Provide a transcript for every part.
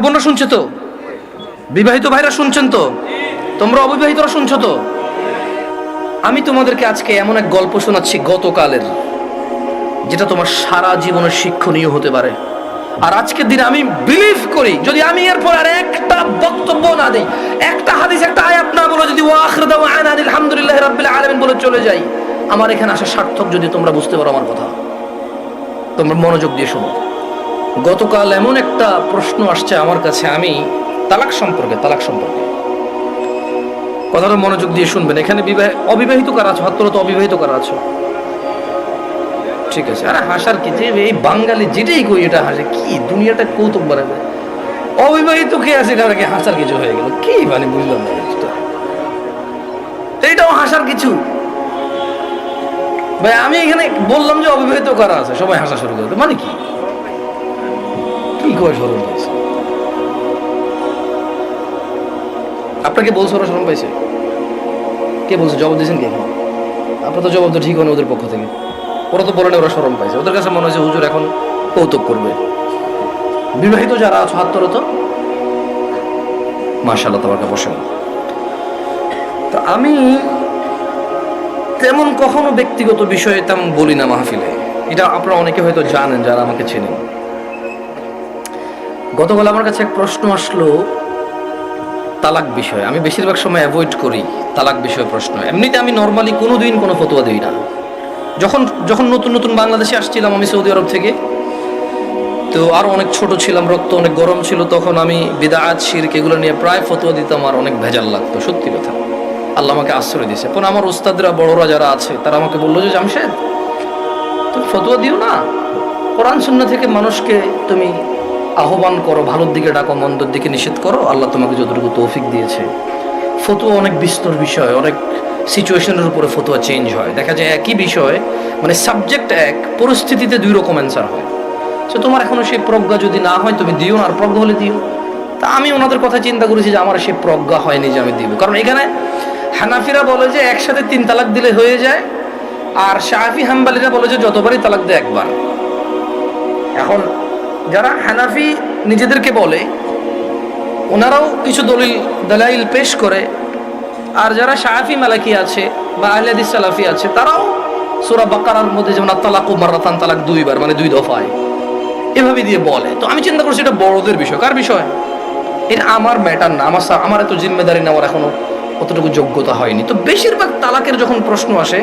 বোনরা শুনছে তো? বিবাহিত ভাইরা শুনছেন তো? তোমরা অবিবাহিতরা শুনছো তো? আমি তোমাদেরকে আজকে এমন এক গল্প শোনাচ্ছি গতকালের, যেটা তোমার সারা জীবনের শিক্ষণীয় হতে পারে। আর আজকের দিনে আমি বিলিভ করি, যদি আমি এরপর আর একটা বক্তব্য না দেই, একটা হাদিস, একটা আয়াত না বলে, যদি ওয়াখির দাওয়ানা আলহামদুলিল্লাহি রাব্বিল আলামিন বলে চলে যাই, আমার এখানে আসা সার্থক। যদি তোমরা বুঝতে পারো আমার কথা, তোমরা মনোযোগ দিয়ে শোনো। গতকাল এমন একটা প্রশ্ন আসছে আমার কাছে, আমি তালাক সম্পর্কে কথাটা মনোযোগ দিয়ে শুনবেন। এখানে অবিবাহিত কারা আছো? হাত তোলো তো। অবিবাহিত কারা আছো? ঠিক আছে। আরে হাসার কি, যে এই বাঙালি যেটাই কই এটা হাসে, কি দুনিয়াটা কৌতুক বাড়াবে। অবিবাহিত কে আছে কারা, কি হাসার কিছু হয়ে গেল? কি মানে বুঝলাম না জিনিসটা। এইটাও হাসার কিছু? ভাই আমি এখানে বললাম যে অবিবাহিত কারা আছে, সবাই হাসা শুরু করতে, মানে কি কি করে শরম পাইছে? আপনাকে বলছে ওরা শরম পাইছে? কে বলছে? জবাব দিয়েছেন কে? আপনার তো জবাব তো ঠিক হয়নি ওদের পক্ষ থেকে। ওরা তো বলেন ওরা শরম পাইছে, ওদের কাছে মনে হয়েছে হুজুর এখন কৌতুক করবে। বিবাহিত যারা আছো হাত তোলো তো। মাশাআল্লাহ, তোমাকে বসেন। তো আমি তেমন কখনো ব্যক্তিগত বিষয়ে তেমন বলি না মাহফিলে, এটা আপনারা অনেকে হয়তো জানেন যারা আমাকে চেনেন। গতকাল আমার কাছে এক প্রশ্ন আসলো তালাক বিষয়ে। আমি বেশিরভাগ সময় অ্যাভয়েড করি তালাক বিষয়ে প্রশ্ন। এমনিতে আমি নর্মালি কোনোদিন কোনো ফতোয়া দিই না। যখন নতুন বাংলাদেশে আসছিলাম আমি সৌদি আরব থেকে, তো আরও অনেক ছোট ছিলাম, রক্ত অনেক গরম ছিল, তখন আমি বিদআত শিরক এগুলো নিয়ে প্রায় ফতোয়া দিতাম, আর অনেক ভেজাল লাগতো, সত্যি কথা। আল্লাহ আমাকে আশ্রয় দিয়েছে। এখন আমার উস্তাদরা, বড়রা যারা আছে, তারা আমাকে বললো যে জামশেদ তুমি ফতোয়া দিও না, কোরআন সুন্নাহ থেকে মানুষকে তুমি আহ্বান করো, ভালোর দিকে ডাকো, মন্দর দিকে নিষেধ করো। আল্লাহ তোমাকে যতটুকু তৌফিক দিয়েছে। ফতোয়া অনেক বিস্তর বিষয়, অনেক সিচুয়েশনের উপরে ফতোয়া চেঞ্জ হয়। দেখা যায় একই বিষয়, মানে সাবজেক্ট এক, পরিস্থিতিতে দুই রকম অ্যান্সার হয়। তো তোমার এখনো সেই প্রজ্ঞা যদি না হয় তুমি দিও না, আর প্রজ্ঞা হলে দিও। তা আমি ওনাদের কথা চিন্তা করেছি যে আমার সেই প্রজ্ঞা হয়নি যে আমি দিব। কারণ এখানে হানাফিরা বলে যে একসাথে 3 তালাক দিলে হয়ে যায়, আর শাফি হাম্বালিরা বলে যে যতবারই তালাক দেয় একবার। এখন যারা হানাফি নিজেদেরকে বলে, ওনারাও কিছু দলাইল পেশ করে, আর যারা শাফি মালাকি আছে বা আহলে হাদিস সালাফি আছে, তারাও সূরা বাকারার মধ্যে যেমন তালাকু মাররাতান, তালাক 2 বার, মানে 2 দফায়, এভাবে দিয়ে বলে। তো আমি চিন্তা করছি এটা বড়দের বিষয়। কার বিষয়? এটা আমার ম্যাটার না, আমার এত জিম্মেদারি নেওয়ার এখনো অতটুকু যোগ্যতা হয়নি। তো বেশিরভাগ তালাকের যখন প্রশ্ন আসে,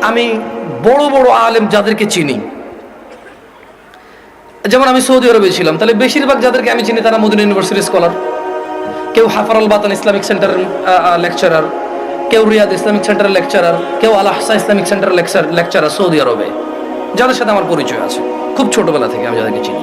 আমি বড় আলেম যাদেরকে চিনি, যেমন আমি সৌদি আরবে ছিলাম, তাহলে বেশিরভাগ যাদেরকে আমি চিনি তারা মদিনা ইউনিভার্সিটির স্কলার। কেউ হাফার বাতান ইসলামিক সেন্টারের লেকচারার, কেউ রিয়াদ ইসলামিক সেন্টারের লেকচারার, কেউ আল আহসা ইসলামিক সেন্টারের লেকচারার সৌদি আরবে, যাদের সাথে আমার পরিচয় আছে খুব ছোটবেলা থেকে। আমি যাদেরকে চিনি,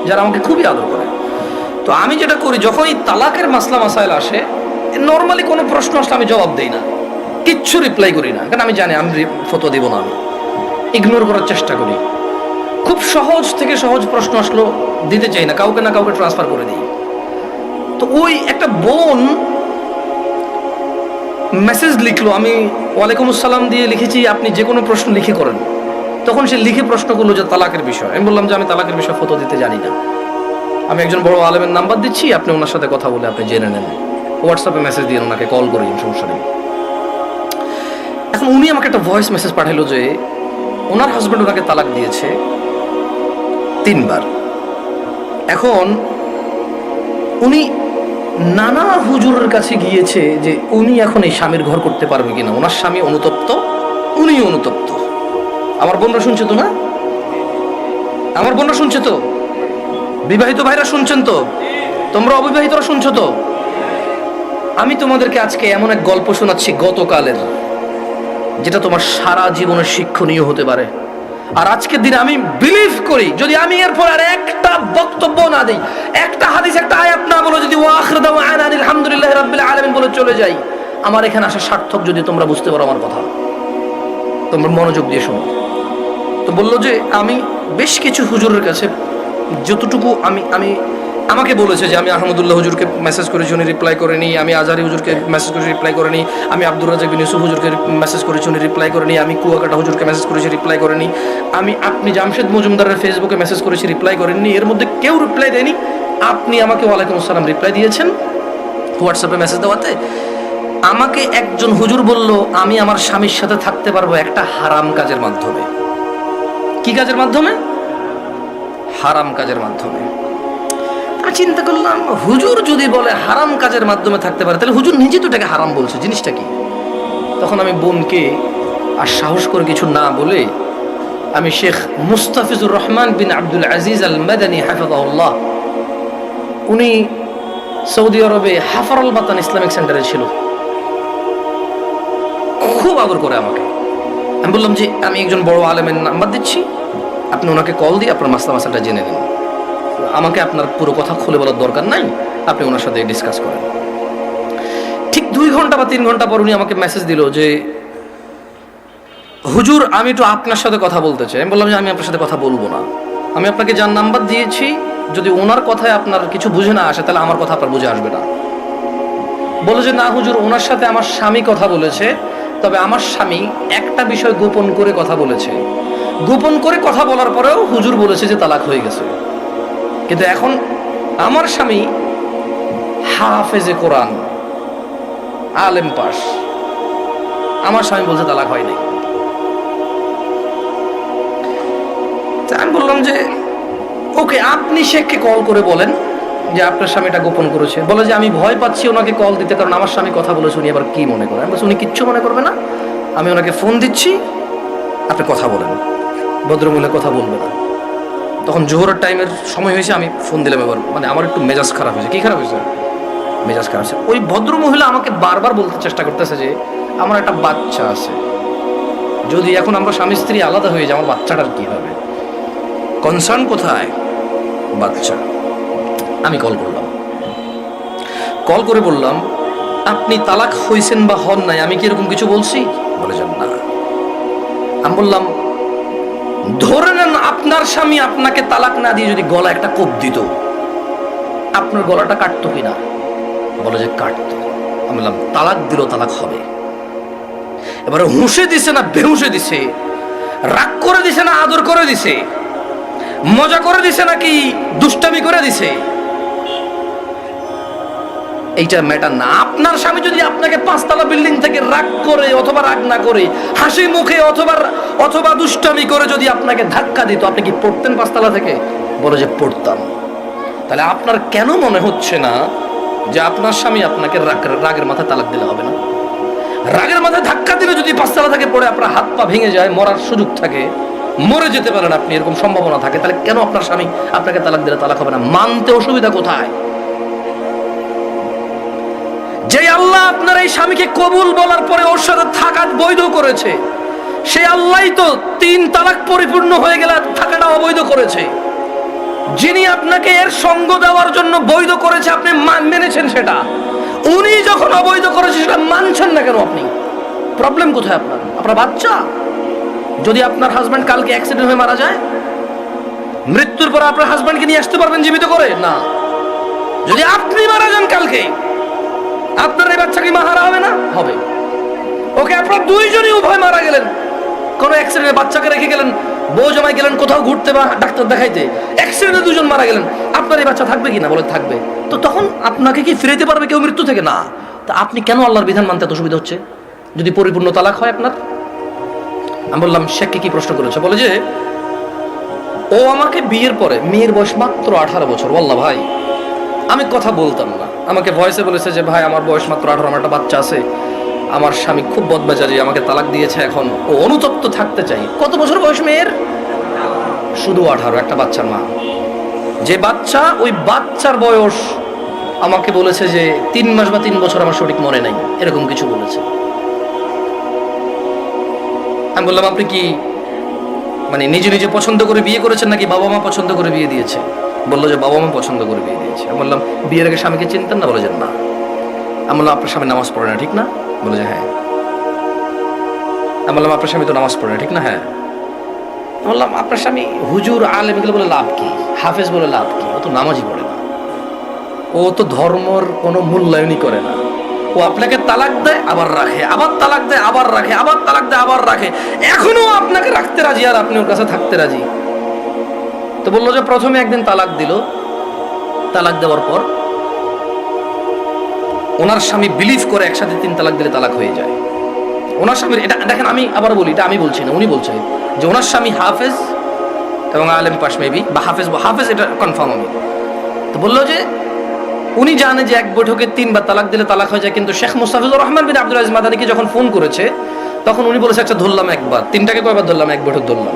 যারা আমাকে খুবই আদর করে। তো আমি যেটা করি, যখনই তালাকের মাসলা মাসাইল আসে, নর্মালি কোনো প্রশ্ন আসলে আমি জবাব দিই না, কিচ্ছু রিপ্লাই করি না, কারণ আমি জানি আমি ফতোয়া দিব না, আমি ইগনোর করার চেষ্টা করি। খুব সহজ থেকে সহজ প্রশ্ন আসলো দিতে চাই না, কাউকে না কাউকে ট্রান্সফার করে দিই। তো ওই একটা বোন মেসেজ লিখলো, আমি ওয়ালাইকুম আসসালাম দিয়ে লিখেছি আপনি যে কোনো প্রশ্ন লিখে করেন। তখন সে লিখে প্রশ্ন করলো যে তালাকের বিষয়। আমি বললাম যে আমি তালাকের বিষয়ে ফতোয়া দিতে জানি না, আমি একজন বড় আলেমের নাম্বার দিচ্ছি, আপনি ওনার সাথে কথা বলে আপনি জেনে নেন, হোয়াটসঅ্যাপে মেসেজ দিয়ে ওনাকে কল করে দিন, সমস্যা নেই। এখন উনি আমাকে একটা ভয়েস মেসেজ পাঠালো যে ওনার হাজব্যান্ড ওনাকে তালাক দিয়েছে 3 বার। এখন উনি নানা হুজুরের কাছে গিয়েছে যে উনি এখন এই স্বামীর ঘর করতে পারবে কিনা। ওনার স্বামী অনুতপ্ত, উনিও অনুতপ্ত। আমার বোনরা শুনছে তো? না, আমার বোনরা শুনছে তো? বিবাহিত ভাইরা শুনছেন তো? তোমরা অবিবাহিতরা শুনছো তো? আমি তোমাদেরকে আজকে এমন এক গল্প শোনাচ্ছি গতকালের, যেটা তোমার সারা জীবনের শিক্ষণীয় হতে পারে। আর আজকের দিনে আমি বিলিভ করি, যদি আমি এরপর আর একটা বক্তব্য না দিই, একটা হাদিস, একটা আয়াত না বলে, যদি ওয়াখির দাওয়ানা আলহামদুলিল্লাহি রাব্বিল আলামিন বলে চলে যাই, আমার এখানে আসা সার্থক। যদি তোমরা বুঝতে পারো আমার কথা, তোমরা মনোযোগ দিয়ে শোনো। তো বললো যে আমি বেশ কিছু হুজুরের কাছে যতটুকু আমাকে বলেছে যে আমি আহমদুল্লাহ হুজুরকে মেসেজ করেছি, উনি রিপ্লাই করেনি। আমি আজহারি হুজুরকে মেসেজ করেছি, রিপ্লাই করেনি। আমি আব্দুর রাজ্জাক বিন ইউসুফ হুজুরকে মেসেজ করেছি, উনি রিপ্লাই করেনি। আমি কুয়াকাটা হুজুরকে মেসেজ করেছি, রিপ্লাই করেনি। আপনি জামশেদ মজুমদারের ফেসবুকে মেসেজ করেছি, রিপ্লাই করেননি। এর মধ্যে কেউ রিপ্লাই দেয়নি, আপনি আমাকে ওয়ালাইকুম আসসালাম রিপ্লাই দিয়েছেন হোয়াটসঅ্যাপে মেসেজ দেওয়াতে। আমাকে একজন হুজুর বলল আমি আমার স্বামীর সাথে থাকতে পারবো একটা হারাম কাজের মাধ্যমে। কি কাজের মাধ্যমে? হারাম কাজের মাধ্যমে। আমি চিন্তা করলাম, হুজুর যদি বলে হারাম কাজের মাধ্যমে থাকতে পারে, তাহলে হুজুর নিজে তো এটাকে হারাম বলছে, জিনিসটা কি? তখন আমি বোনকে আর সাহস করে কিছু না বলে আমি শেখ মুস্তাফিজুর রহমান বিন আব্দুল আজিজ আল মাদানী হাফিজাহুল্লাহ, উনি সৌদি আরবে হাফারুল বাতান ইসলামিক সেন্টারে ছিল, খুব আদর করে আমাকে। আমি বললাম যে আমি একজন বড় আলেমের নাম্বার দিচ্ছি, আপনি ওনাকে কল দিয়ে আপনার মাসলাটা জেনে নিন, আমাকে আপনার পুরো কথা খুলে বলার দরকার নাই, আপনি ওনার সাথে ডিসকাস করেন। ঠিক 2 ঘন্টা বা 3 ঘন্টা পর উনি আমাকে মেসেজ দিল যে হুজুর আমি একটু আপনার সাথে কথা বলতে চাই। আমি বললাম যে আমি আপনার সাথে কথা বলবো না, আমি আপনাকে যার নাম্বার দিয়েছি যদি ওনার কথায় আপনার কিছু বুঝে না আসে তাহলে আমার কথা আপনার বুঝে আসবে না। বলে যে না হুজুর, ওনার সাথে আমার স্বামী কথা বলেছে, তবে আমার স্বামী একটা বিষয় গোপন করে কথা বলেছে, গোপন করে কথা বলার পরেও হুজুর বলেছে যে তালাক হয়ে গেছে, কিন্তু এখন আমার স্বামী হাফেজে কোরআন, আলেম পাস, আমার স্বামী বলছে তালাক হয় নাই। আমি বললাম যে ওকে, আপনি শেখকে কল করে বলেন যে আপনার স্বামীটা গোপন করেছে। বলে যে আমি ভয় পাচ্ছি ওনাকে কল দিতে, কারণ আমার স্বামী কথা বলেছে, উনি আবার কি মনে করে। আমি বলছি উনি কিচ্ছু মনে করবে না, আমি ওনাকে ফোন দিচ্ছি, আপনি কথা বলেন। ভদ্রমহিলা কথা বলবে না। তখন জোহরের টাইমের সময় হয়েছে, আমি ফোন দিলাম এবার, মানে আমার একটু মেজাজ খারাপ হয়েছে। কি খারাপ হয়েছে? মেজাজ খারাপ হয়েছে। ওই ভদ্রমহিলা আমাকে বারবার বলতে চেষ্টা করতেছে যে আমার একটা বাচ্চা আছে, যদি এখন আমরা স্বামী স্ত্রী আলাদা হয়ে যাই আমার বাচ্চাটার কি হবে, কনসার্ন কোথায়? বাচ্চা। আমি কল করলাম, কল করে বললাম আপনি তালাক হয়েছেন বা হন নাই, আমি কি এরকম কিছু বলছি? বলে যান না। আমি বললাম ধরে নেন আপনার স্বামী আপনাকে তালাক না দিয়ে যদি গলা একটা কোপ দিত, আপনার গলাটা কাটতো কিনা? বলে যে কাটতো। আমি বললাম তালাক দিল, তালাক হবে। এবারে হুঁশে দিছে না বেহুঁশে দিছে, রাগ করে দিছে না আদর করে দিছে, মজা করে দিছে নাকি দুষ্টামি করে দিছে, এইটা ম্যাটার না। আপনার স্বামী যদি আপনাকে 5 তলা বিল্ডিং থেকে রাগ করে অথবা রাগ না করে হাসি মুখে অথবা দুষ্টামি করে যদি আপনাকে ধাক্কা দিত, আপনি কি পড়তেন 5 তলা থেকে? বলে যে পড়তাম। তাহলে আপনার কেন মনে হচ্ছে না যে আপনার স্বামী আপনাকে রাগের মাথায় তালাক দিলে হবে না? রাগের মাথায় ধাক্কা দিলে যদি 5 তলা থেকে পড়ে আপনার হাত পা ভেঙে যায়, মরার সুযোগ থাকে, মরে যেতে পারেন আপনি, এরকম সম্ভাবনা থাকে, তাহলে কেন আপনার স্বামী আপনাকে তালাক দিলে তালাক হবে না? মানতে অসুবিধা কোথায়? যে আল্লাহ আপনার এই স্বামীকে কবুল বলার পরে ওর সাথে থাকা বৈধ করেছে, সেই আল্লাহই তো 3 তালাক পরিপূর্ণ হয়ে গেলে থাকাটা অবৈধ করেছে। যিনি আপনাকে এর সঙ্গ দেওয়ার জন্য বৈধ করেছে, আপনি মেনেছেন সেটা, উনি যখন অবৈধ করেছে সেটা মানছেন না কেন আপনি? প্রবলেম কোথায় আপনার? আপনার বাচ্চা। যদি আপনার হাজব্যান্ড কালকে অ্যাক্সিডেন্ট হয়ে মারা যায়, মৃত্যুর পর আপনার হাজব্যান্ডকে নিয়ে আসতে পারবেন জীবিত করে? না। যদি আপনি মারা যান কালকে, আপনার এই বাচ্চা কি মাহারা হবে না? হবে। ওকে, আপনার দুইজনই উভয় মারা গেলেন, কোন অ্যাক্সিডেন্টে বাচ্চাকে রেখে গেলেন, বউ জামাই গেলেন কোথাও ঘুরতে বা ডাক্তার দেখাইতে, অ্যাক্সিডেন্টে 2 জন মারা গেলেন, আপনার এই বাচ্চা থাকবে কিনা? বলে থাকবে। তো তখন আপনাকে কি ফিরাইতে পারবে কেউ মৃত্যু থেকে? না। তা আপনি কেন আল্লাহর বিধান মানতে এত অসুবিধা হচ্ছে যদি পরিপূর্ণ তালাক হয় আপনার? আমি বললাম শেখকে কি প্রশ্ন করেছে? বলে যে ও আমাকে বিয়ের পরে, মেয়ের বয়স মাত্র 18 বছর, বললা ভাই আমি কথা বলতাম না, আমাকে ভয়েসে বলেছে যে ভাই আমার বয়স মাত্র 18, আমার একটা বাচ্চা আছে, আমার স্বামী খুব বদমেজাজি, আমাকে তালাক দিয়েছে, এখন ও অনুতপ্ত থাকতে চাই। কত বছর বয়স মেয়ের? শুধু 18, একটা বাচ্চার মা। যে বাচ্চা, ওই বাচ্চার বয়স আমাকে বলেছে যে 3 মাস বা 3 বছর, আমার সঠিক মনে নাই, এরকম কিছু বলেছে। আমি বললাম আপনি কি মানে নিজে নিজে পছন্দ করে বিয়ে করেছেন নাকি বাবা মা পছন্দ করে বিয়ে দিয়েছে? বললো যে বাবা মা পছন্দ করে বিয়ে দিয়েছে। আমি বললাম বিয়ের আগে স্বামীকে চিনতেন না? বলে যে না। আমি বললাম আপনার স্বামী নামাজ পড়ে না, ঠিক না? বলে যে হ্যাঁ। আমি বললাম আপনার স্বামী তো নামাজ পড়ে না, ঠিক না? হ্যাঁ। বললাম আপনার স্বামী হুজুর আলেম এগুলো বলে লাভ কি, হাফেজ বলে লাভ কি? ও তো নামাজই পড়ে না, ও তো ধর্মর কোনো মূল্যায়নই করে না। ও আপনাকে তালাক দেয় আবার রাখে, আবার তালাক দেয় আবার রাখে, আবার তালাক দেয় আবার রাখে, এখনো আপনাকে রাখতে রাজি আর আপনি ওর কাছে থাকতে রাজি। তো বললো যে প্রথমে একদিন তালাক দিল, তালাক দেওয়ার পর ওনার স্বামী বিলিভ করে একসাথে 3 তালাক দিলে তালাক হয়ে যায়। ওনার স্বামীর এটা দেখেন, আমি আবার বলি, এটা আমি বলছি না, উনি বলছেন যে ওনার স্বামী হাফেজ এবং আলেম পাশ মেবি, বা হাফেজ এটা কনফার্ম আমি। তো বললো যে উনি জানে যে এক বৈঠকে 3 বার তালাক দিলে তালাক হয়ে যায়, কিন্তু শেখ মুস্তাফিজুর রহমান বিন আব্দুল আজিজ মাদানীকে যখন ফোন করেছে তখন উনি বলেছে আচ্ছা ধরলাম একবার, 3টাকে কয়বার ধরলাম? এক বৈঠক ধরলাম।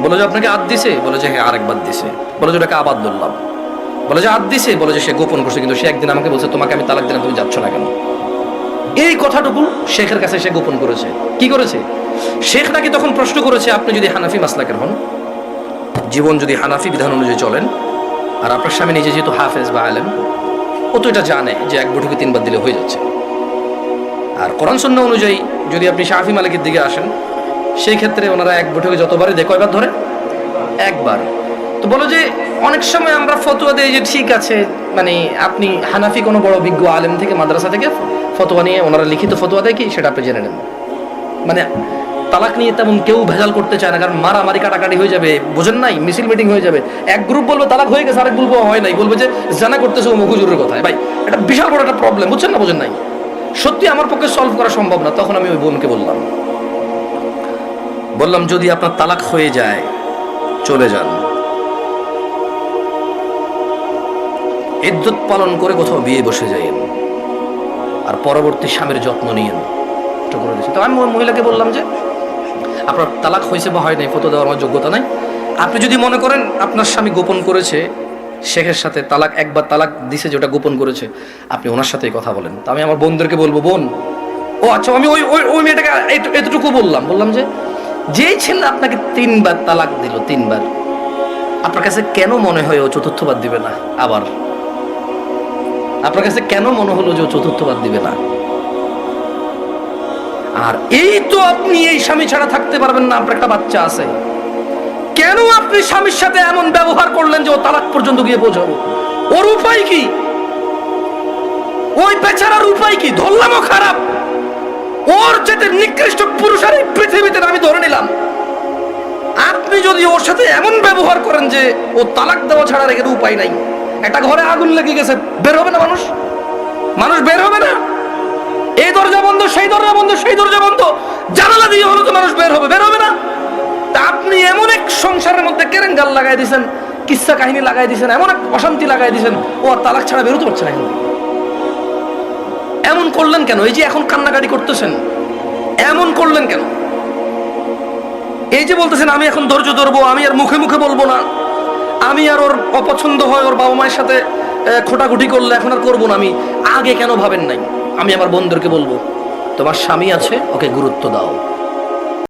বলে যে আপনাকে আদ দিছে? বলে যে হ্যাঁ আরেকবার দিছে। বলে যে ওটাকে আবার ধরলাম। বলে যে আদ দিছে? বলে যে সে গোপন করছে, কিন্তু সে একদিন আমাকে বলছে তোমাকে আমি তালাক দিলাম, তুমি যাচ্ছ না কেন? এই কথাটুকু শেখের কাছে সে গোপন করেছে। কি করেছে? শেখ নাকি তখন প্রশ্ন করেছে আপনি যদি হানাফি মাসলাকের হন, জীবন যদি হানাফি বিধান অনুযায়ী চলেন, আর আপনার স্বামী নিজে যেহেতু হাফেজ বা আলেম, ও তো এটা জানে যে এক বৈঠকে 3 বার দিলে হয়ে যাচ্ছে। আর কোরআন সুন্নাহ অনুযায়ী যদি আপনি শাফি মালিকের দিকে আসেন, সেই ক্ষেত্রে ওনারা এক বৈঠকে যতবারই দেয় কয়বার ধরে? একবার। তো বলো যে অনেক সময় আমরা ফতোয়া দেই যে ঠিক আছে, মানে আপনি হানাফি কোনো বড় বিজ্ঞ আলেম থেকে মাদ্রাসা থেকে ফতোয়া নিয়ে ওনারা লিখিত ফতোয়া দেয় কি সেটা আপনি জেনে নেন। মানে তালাক নিয়ে তেমন কেউ ভেজাল করতে চায় না, কারণ মারামারি কাটাকাটি হয়ে যাবে, বোঝেন নাই, মিছিল মিটিং হয়ে যাবে। এক গ্রুপ বলবে তালাক হয়ে গেছে, আরেক গ্রুপ হয় নাই, বলবে যে জানা করতেছে ও মহুজুরের কথায়। ভাই এটা বিশাল বড় একটা প্রবলেম, বুঝছেন না? বোঝেন নাই, সত্যি আমার পক্ষে সলভ করা সম্ভব না। তখন আমি ওই বোনকে বললাম যদি আপনার তালাক হয়ে যায় চলে যান, ইদ্যত পালন করে কোথাও বিয়ে বসে যাইয়েন, আর পরবর্তী স্বামীর যত্ন নিয়েন। এটা করে দিয়েছে। তো আমি ওই মহিলাকে বললাম যে আপনার তালাক হয়েছে বা হয় নাই ফতো দেওয়ার আমার যোগ্যতা নাই। আপনি যদি মনে করেন আপনার স্বামী গোপন করেছে শেখের সাথে, তালাক একবার তালাক দিছে যেটা গোপন করেছে, আপনি ওনার সাথেই কথা বলেন। তো আমি আমার বোনদেরকে বলবো, বোন ও আচ্ছা, আমি ওই মেয়েটাকে এতটুকু বললাম যে যেই ছেলে আপনাকে 3 বার তালাক দিল, 3 বার, আপনার কাছে কেন মনে হয় ও 4থবার দিবে না? আবার আপনার কাছে কেন মনে হলো যে ও 4থবার দিবে না? আর এই তো আপনি এই স্বামী ছাড়া থাকতে পারবেন না, আপনার একটা বাচ্চা আছে, কেন আপনি স্বামীর সাথে এমন ব্যবহার করলেন যে ও তালাক পর্যন্ত গিয়ে পৌঁছাবো? ওর উপায় কি? ওই বেচারার উপায় কি? ধরলামও খারাপ, ওর যেতে নিকৃষ্ট পুরুষ আর এই পৃথিবীতে আমি ধরে নিলাম। আপনি যদি ওর সাথে এমন ব্যবহার করেন যে ও তালাক দেওয়া ছাড়া রেখে উপায় নাই, একটা ঘরে আগুন লেগে গেছে, বের হবে না মানুষ বের হবে না? এই দরজা বন্ধ, সেই দরজা বন্ধ, সেই দরজা বন্ধ, জানালা দিয়ে হলো তো মানুষ বের হবে না? তা আপনি এমন এক সংসারের মধ্যে কেরেঙ্গাল লাগাই দিয়েছেন, কিচ্ছা কাহিনী লাগাই দিয়েছেন, এমন এক অশান্তি লাগাই দিয়েছেন, ও আর তালাক ছাড়া বেরোতে পারছে না। এমন করলেন কেন? এই যে এখন কান্নাকাটি করতেছেন, এমন করলেন কেন? এই যে বলতেছেন আমি এখন ধৈর্য ধরবো, আমি আর মুখে মুখে বলবো না, আমি আর ওর অপছন্দ হয় ওর বাবা মায়ের সাথে খোটাখুটি করলে এখন আর করবো না, আমি আগে কেন ভাবেন নাই? আমি আমার বন্ধুদেরকে বলবো তোমার স্বামী আছে, ওকে গুরুত্ব দাও।